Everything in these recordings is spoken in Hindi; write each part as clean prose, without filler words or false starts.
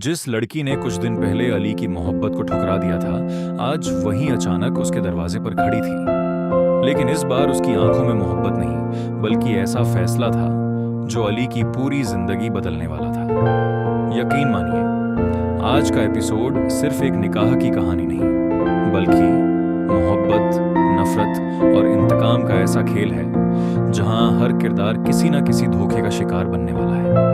जिस लड़की ने कुछ दिन पहले अली की मोहब्बत को ठुकरा दिया था, आज वही अचानक उसके दरवाजे पर खड़ी थी। लेकिन इस बार उसकी आंखों में मोहब्बत नहीं, बल्कि ऐसा फैसला था जो अली की पूरी जिंदगी बदलने वाला था। यकीन मानिए, आज का एपिसोड सिर्फ एक निकाह की कहानी नहीं, बल्कि मोहब्बत, नफरत और इंतकाम का ऐसा खेल है जहां हर किरदार किसी न किसी धोखे का शिकार बनने वाला है।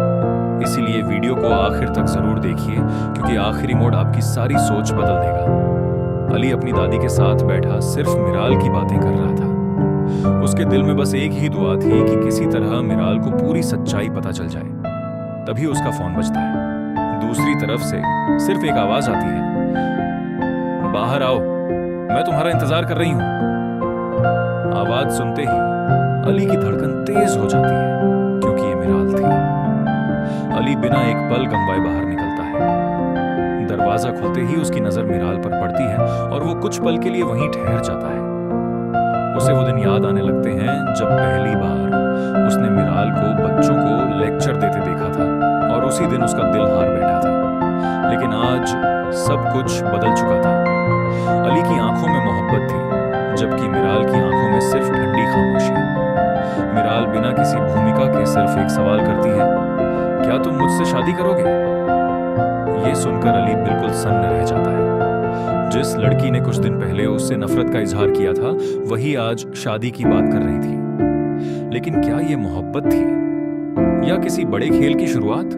इसीलिए वीडियो को आखिर तक जरूर देखिए, क्योंकि आखिरी मोड़ आपकी सारी सोच बदल देगा। अली अपनी दादी के साथ बैठा सिर्फ मिराल की बातें कर रहा था। उसके दिल में बस एक ही दुआ थी कि किसी तरह मिराल को पूरी सच्चाई पता चल जाए। तभी उसका फोन बजता है। दूसरी तरफ से सिर्फ एक आवाज आती है, बाहर आओ, मैं तुम्हारा इंतजार कर रही हूं। आवाज सुनते ही अली की धड़कन तेज हो जाती है, क्योंकि ये मिराल थी। अली बिना एक पल गंवाए बाहर निकलता है। दरवाजा खुलते ही उसकी नजर मिराल पर पड़ती है और वो कुछ पल के लिए वहीं ठहर जाता है। उसे वो दिन याद आने लगते हैं जब पहली बार उसने मिराल को बच्चों को लेक्चर देते देखा था, और उसी दिन उसका दिल हार बैठा था। लेकिन आज सब कुछ बदल चुका था। अली की आंखों में मोहब्बत थी, जबकि मिराल की आंखों में सिर्फ ठंडी खामोशी। मिराल बिना किसी भूमिका के सिर्फ एक सवाल करती है, क्या तुम मुझसे शादी करोगे? यह सुनकर अली बिल्कुल सन्न रह जाता है। जिस लड़की ने कुछ दिन पहले उससे नफरत का इजहार किया था, वही आज शादी की बात कर रही थी। लेकिन क्या यह मोहब्बत थी या किसी बड़े खेल की शुरुआत?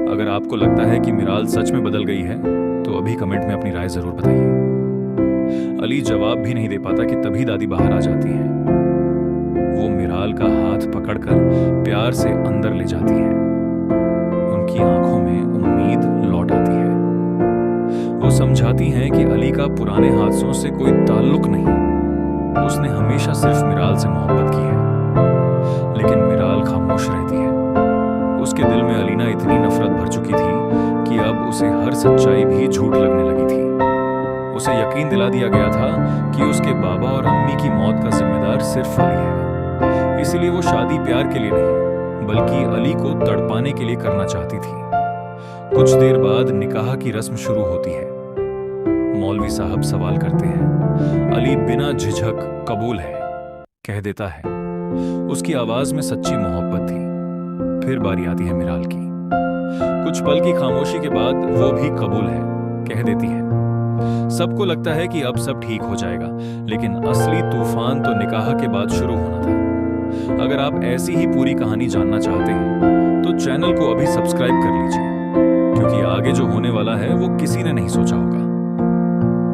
अगर आपको लगता है कि मिराल सच में बदल गई है, तो अभी कमेंट में अपनी राय जरूर बताइए। अली जवाब भी नहीं दे पाता कि तभी दादी बाहर आ जाती है। वो मिराल का हाथ पकड़कर प्यार से अंदर ले जाती है। उनकी आंखों में उम्मीद लौट आती है। वो समझाती हैं कि अली का पुराने हादसों से कोई ताल्लुक नहीं, उसने हमेशा सिर्फ मिराल से मोहब्बत की है। लेकिन मिराल खामोश रहती है। उसके दिल में अलीना इतनी नफरत भर चुकी थी कि अब उसे हर सच्चाई भी झूठ लगने लगी थी। उसे यकीन दिला दिया गया था कि उसके बाबा और अम्मी की मौत का जिम्मेदार सिर्फ अली है। इसीलिए वो शादी प्यार के लिए नहीं, बल्कि अली को तड़पाने के लिए करना चाहती थी। कुछ देर बाद निकाह की रस्म शुरू होती है। मौलवी साहब सवाल करते हैं। अली बिना झिझक कबूल है कह देता है। उसकी आवाज में सच्ची मोहब्बत थी। फिर बारी आती है मिराल की। कुछ पल की खामोशी के बाद वो भी कबूल है कह देती है। सबको लगता है कि अब सब ठीक हो जाएगा, लेकिन असली तूफान तो निकाह के बाद शुरू होना था। अगर आप ऐसी ही पूरी कहानी जानना चाहते हैं, तो चैनल को अभी सब्सक्राइब कर लीजिए, क्योंकि आगे जो होने वाला है वो किसी ने नहीं सोचा होगा।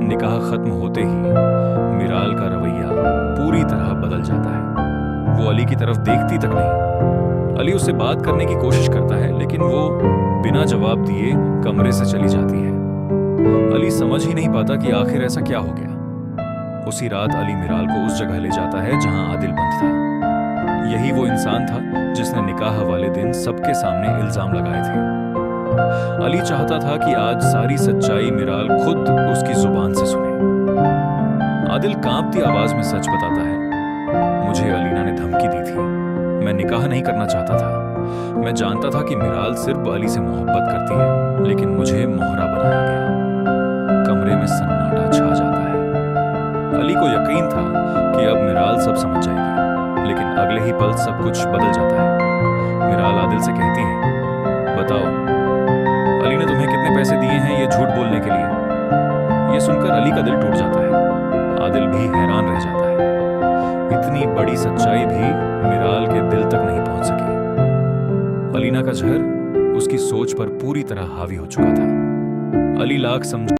निकाह खत्म होते ही मिराल का रवैया पूरी तरह बदल जाता है। वो अली की तरफ देखती तक नहीं। अली उससे बात करने की कोशिश करता है, लेकिन वो बिना जवाब दिए कमरे से चली जाती है। अली समझ ही नहीं पाता कि आखिर ऐसा क्या हो गया। उसी रात अली मिराल को उस जगह ले जाता है जहां आदिल बंद था। यही वो इंसान था जिसने निकाह वाले दिन सबके सामने इल्जाम लगाए थे। अली चाहता था कि आज सारी सच्चाई मिराल खुद उसकी जुबान से सुने। आदिल कांपती आवाज में सच बताता है, मुझे अलीना ने धमकी दी थी। मैं निकाह नहीं करना चाहता था। मैं जानता था कि मिराल सिर्फ अली से मोहब्बत करती है, लेकिन मुझे मोहरा बनाया गया। कमरे में सन्नाटा छा जाता है। अली को यकीन था कि अब मिराल सब समझ जाएगी, लेकिन अगले ही पल सब कुछ बदल जाता है। मिराल आदिल से कहती है, बताओ, अली ने तुम्हें कितने पैसे दिए हैं ये झूठ बोलने के लिए? ये सुनकर अली का दिल टूट जाता है। आदिल भी हैरान रह जाता है। इतनी बड़ी सच्चाई भी मिराल के दिल तक नहीं पहुंच सकी। अलीना का जहर उसकी सोच पर पूरी तरह हावी हो चुका था। अली लाख समझ